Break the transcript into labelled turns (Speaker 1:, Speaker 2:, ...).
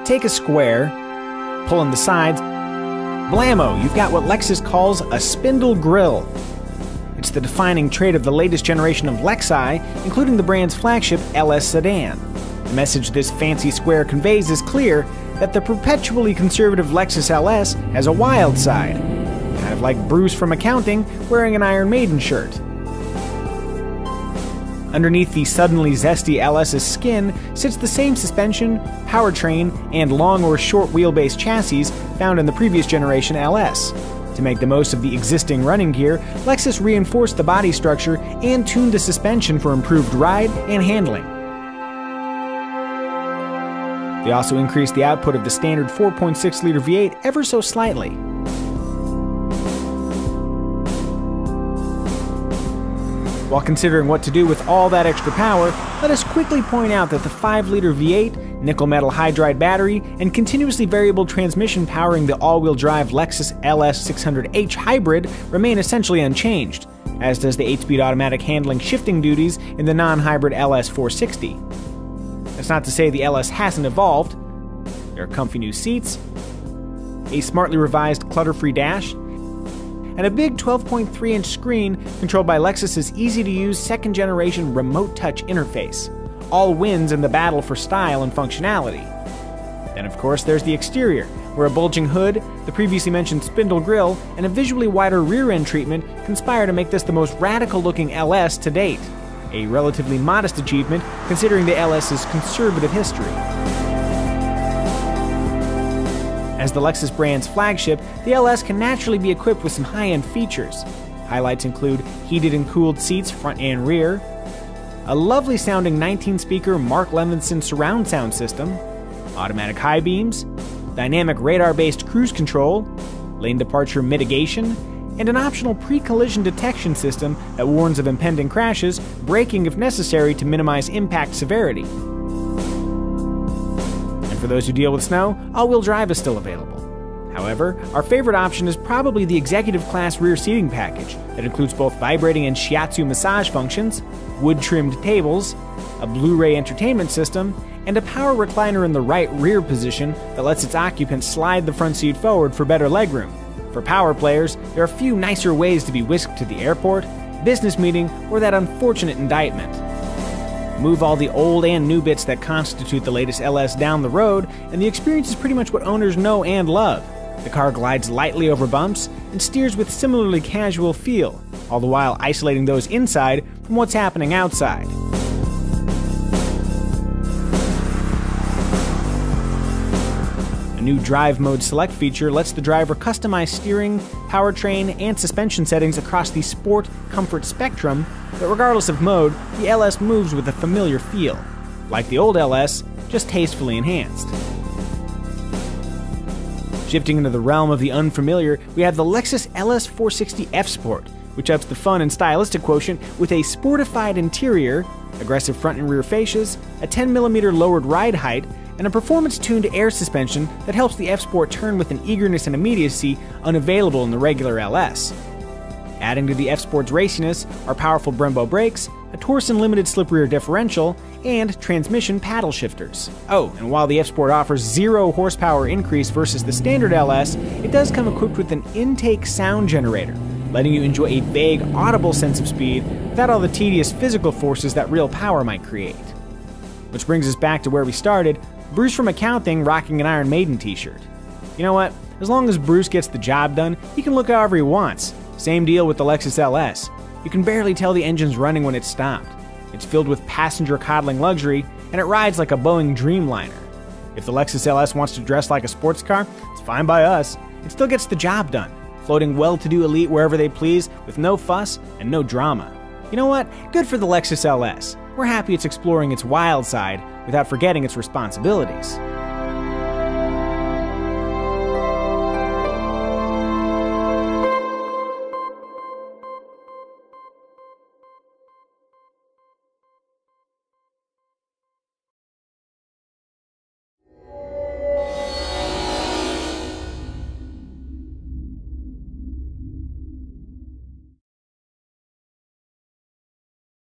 Speaker 1: Take a square, pull in the sides, blammo, you've got what Lexus calls a spindle grille. It's the defining trait of the latest generation of Lexi, including the brand's flagship LS sedan. The message this fancy square conveys is clear, that the perpetually conservative Lexus LS has a wild side. Kind of like Bruce from accounting wearing an Iron Maiden shirt. Underneath the suddenly zesty LS's skin sits the same suspension, powertrain, and long or short wheelbase chassis found in the previous generation LS. To make the most of the existing running gear, Lexus reinforced the body structure and tuned the suspension for improved ride and handling. They also increased the output of the standard 4.6-liter V8 ever so slightly. While considering what to do with all that extra power, let us quickly point out that the 5-liter V8, nickel-metal hydride battery, and continuously variable transmission powering the all-wheel drive Lexus LS600H Hybrid remain essentially unchanged, as does the 8-speed automatic handling shifting duties in the non-hybrid LS460. That's not to say the LS hasn't evolved. There are comfy new seats, a smartly revised clutter-free dash, and a big 12.3-inch screen controlled by Lexus's easy-to-use second-generation remote touch interface. All wins in the battle for style and functionality. Then of course there's the exterior, where a bulging hood, the previously mentioned spindle grille, and a visually wider rear end treatment conspire to make this the most radical-looking LS to date. A relatively modest achievement considering the LS's conservative history. As the Lexus brand's flagship, the LS can naturally be equipped with some high-end features. Highlights include heated and cooled seats front and rear, a lovely sounding 19-speaker Mark Levinson surround sound system, automatic high beams, dynamic radar-based cruise control, lane departure mitigation, and an optional pre-collision detection system that warns of impending crashes, braking if necessary to minimize impact severity. For those who deal with snow, all-wheel drive is still available. However, our favorite option is probably the executive class rear seating package that includes both vibrating and shiatsu massage functions, wood-trimmed tables, a Blu-ray entertainment system, and a power recliner in the right rear position that lets its occupants slide the front seat forward for better legroom. For power players, there are few nicer ways to be whisked to the airport, business meeting, or that unfortunate indictment. Move all the old and new bits that constitute the latest LS down the road, and the experience is pretty much what owners know and love. The car glides lightly over bumps and steers with similarly casual feel, all the while isolating those inside from what's happening outside. A new Drive Mode Select feature lets the driver customize steering, powertrain, and suspension settings across the sport comfort spectrum, but regardless of mode, the LS moves with a familiar feel. Like the old LS, just tastefully enhanced. Shifting into the realm of the unfamiliar, we have the Lexus LS460 F Sport, which ups the fun and stylistic quotient with a sportified interior, aggressive front and rear fascias, a 10mm lowered ride height, and a performance-tuned air suspension that helps the F Sport turn with an eagerness and immediacy unavailable in the regular LS. Adding to the F Sport's raciness are powerful Brembo brakes, a Torsen-limited slip-rear differential, and transmission paddle shifters. Oh, and while the F Sport offers 0 horsepower increase versus the standard LS, it does come equipped with an intake sound generator, letting you enjoy a vague, audible sense of speed without all the tedious physical forces that real power might create. Which brings us back to where we started, Bruce from accounting rocking an Iron Maiden t-shirt. You know what? As long as Bruce gets the job done, he can look however he wants. Same deal with the Lexus LS. You can barely tell the engine's running when it's stopped. It's filled with passenger-coddling luxury, and it rides like a Boeing Dreamliner. If the Lexus LS wants to dress like a sports car, it's fine by us. It still gets the job done, floating well-to-do elite wherever they please, with no fuss and no drama. You know what? Good for the Lexus LS. We're happy it's exploring its wild side without forgetting its responsibilities.